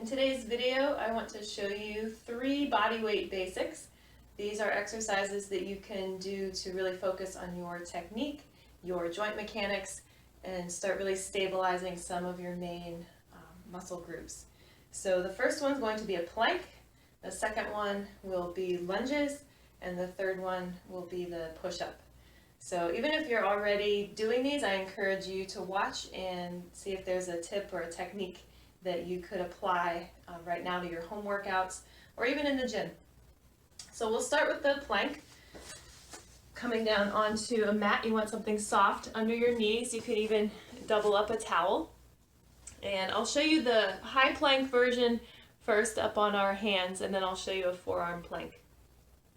In today's video, I want to show you 3 body weight basics. These are exercises that you can do to really focus on your technique, your joint mechanics, and start really stabilizing some of your main muscle groups. So the first one's going to be a plank, the second one will be lunges, and the third one will be the push-up. So even if you're already doing these, I encourage you to watch and see if there's a tip or a technique that you could apply right now to your home workouts or even in the gym. So we'll start with the plank. Coming down onto a mat, you want something soft under your knees. You could even double up a towel. And I'll show you the high plank version first up on our hands, and then I'll show you a forearm plank.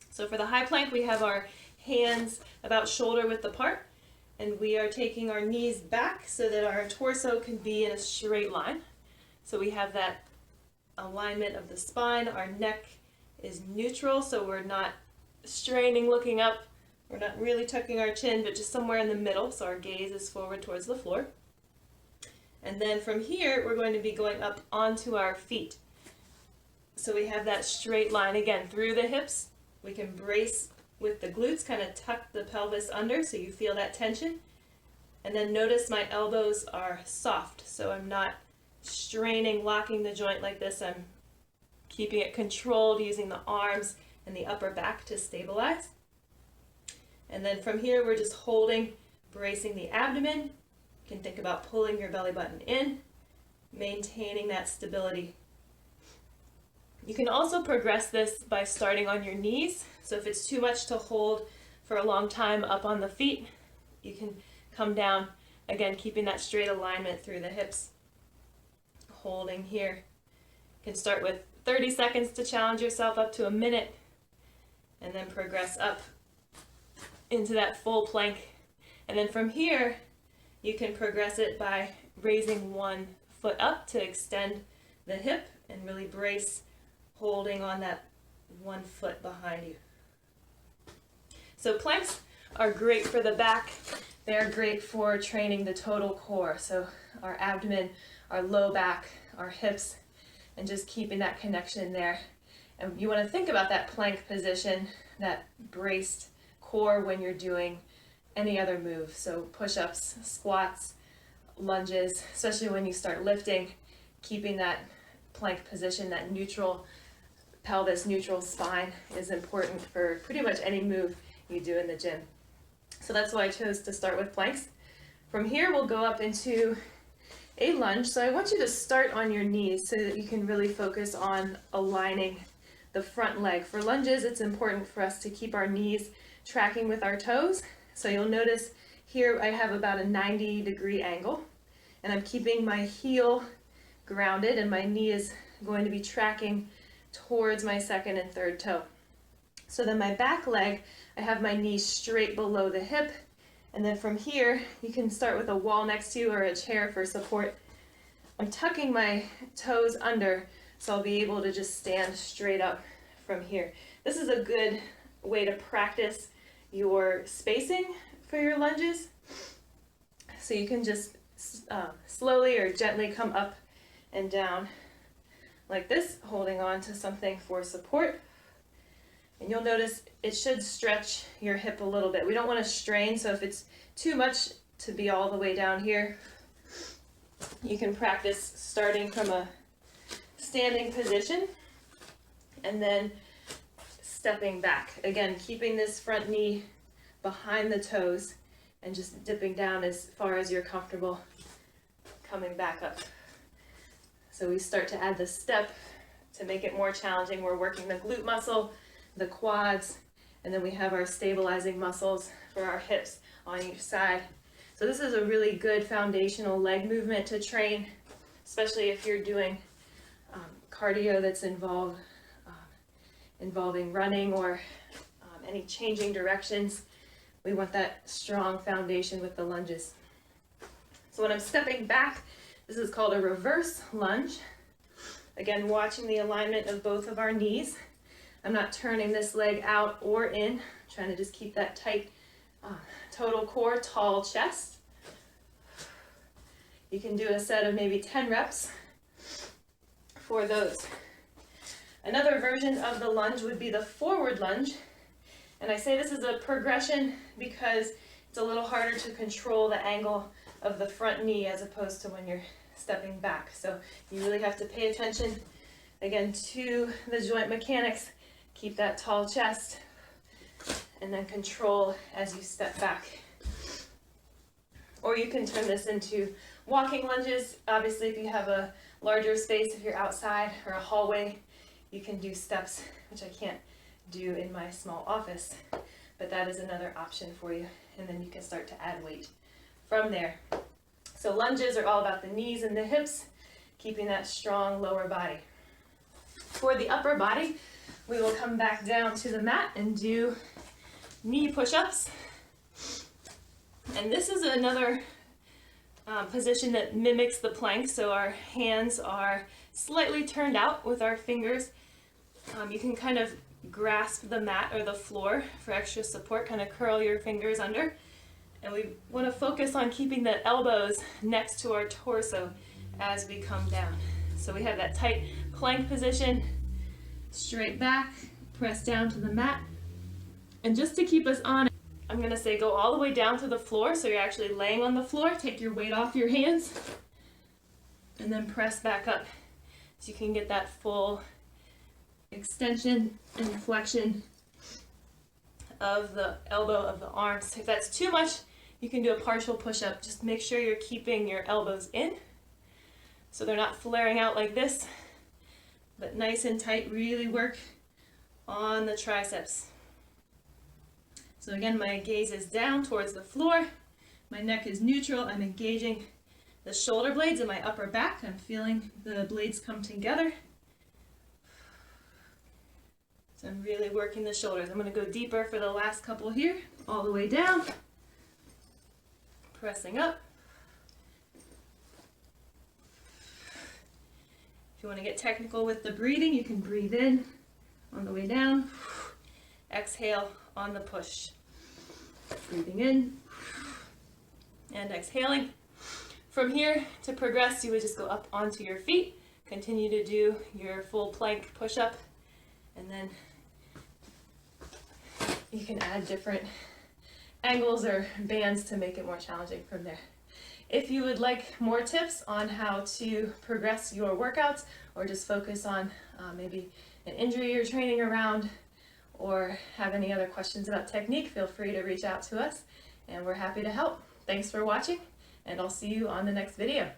So for the high plank, we have our hands about shoulder width apart, and we are taking our knees back so that our torso can be in a straight line. So we have that alignment of the spine. Our neck is neutral, so we're not straining looking up. We're not really tucking our chin, but just somewhere in the middle, so our gaze is forward towards the floor. And then from here, we're going to be going up onto our feet. So we have that straight line again through the hips. We can brace with the glutes, kind of tuck the pelvis under so you feel that tension. And then notice my elbows are soft, so I'm not straining, locking the joint like this. I'm keeping it controlled using the arms and the upper back to stabilize. And then from here, we're just holding, bracing the abdomen. You can think about pulling your belly button in, maintaining that stability. You can also progress this by starting on your knees. So if it's too much to hold for a long time up on the feet, you can come down, again, keeping that straight alignment through the hips. Holding here. You can start with 30 seconds to challenge yourself up to a minute, and then progress up into that full plank. And then from here, you can progress it by raising one foot up to extend the hip and really brace, holding on that one foot behind you. So planks are great for the back. They're great for training the total core. So our abdomen, our low back, our hips, and just keeping that connection there. And you want to think about that plank position, that braced core when you're doing any other move. So push-ups, squats, lunges, especially when you start lifting, keeping that plank position, that neutral pelvis, neutral spine is important for pretty much any move you do in the gym. So that's why I chose to start with planks. From here, we'll go up into a lunge. So I want you to start on your knees so that you can really focus on aligning the front leg. For lunges, it's important for us to keep our knees tracking with our toes. So you'll notice here I have about a 90-degree angle, and I'm keeping my heel grounded, and my knee is going to be tracking towards my second and third toe. So then my back leg, I have my knee straight below the hip. And then from here, you can start with a wall next to you or a chair for support. I'm tucking my toes under, so I'll be able to just stand straight up from here. This is a good way to practice your spacing for your lunges. So you can just slowly or gently come up and down like this, holding on to something for support. And you'll notice it should stretch your hip a little bit. We don't want to strain, so if it's too much to be all the way down here, you can practice starting from a standing position and then stepping back. Again, keeping this front knee behind the toes and just dipping down as far as you're comfortable, coming back up. So we start to add the step to make it more challenging. We're working the glute muscle, the quads, and then we have our stabilizing muscles for our hips on each side. So this is a really good foundational leg movement to train, especially if you're doing cardio that's involving running or any changing directions. We want that strong foundation with the lunges. So when I'm stepping back, this is called a reverse lunge. Again, watching the alignment of both of our knees. I'm not turning this leg out or in. I'm trying to just keep that tight total core, tall chest. You can do a set of maybe 10 reps. for those. Another version of the lunge would be the forward lunge. And I say this is a progression because it's a little harder to control the angle of the front knee as opposed to when you're stepping back. So you really have to pay attention, again, to the joint mechanics. Keep that tall chest and then control as you step back. Or you can turn this into walking lunges. Obviously, if you have a larger space, if you're outside or a hallway, you can do steps, which I can't do in my small office, but that is another option for you. And then you can start to add weight from there. So lunges are all about the knees and the hips, keeping that strong lower body. For the upper body, we will come back down to the mat and do knee push-ups. And this is another position that mimics the plank, so our hands are slightly turned out with our fingers. You can kind of grasp the mat or the floor for extra support, kind of curl your fingers under. And we want to focus on keeping the elbows next to our torso as we come down. So we have that tight plank position, straight back, press down to the mat. And just to keep us on, I'm going to say go all the way down to the floor, so you're actually laying on the floor. Take your weight off your hands and then press back up so you can get that full extension and flexion of the elbow of the arms. If that's too much, you can do a partial push-up. Just make sure you're keeping your elbows in so they're not flaring out like this, but nice and tight. Really work on the triceps. So again, my gaze is down towards the floor. My neck is neutral. I'm engaging the shoulder blades in my upper back. I'm feeling the blades come together. So I'm really working the shoulders. I'm going to go deeper for the last couple here, all the way down, pressing up. If you want to get technical with the breathing, you can breathe in on the way down, exhale on the push. Breathing in and exhaling. From here, to progress, you would just go up onto your feet, continue to do your full plank push-up, and then you can add different angles or bands to make it more challenging from there. If you would like more tips on how to progress your workouts, or just focus on maybe an injury you're training around, or have any other questions about technique, feel free to reach out to us and we're happy to help. Thanks for watching, and I'll see you on the next video.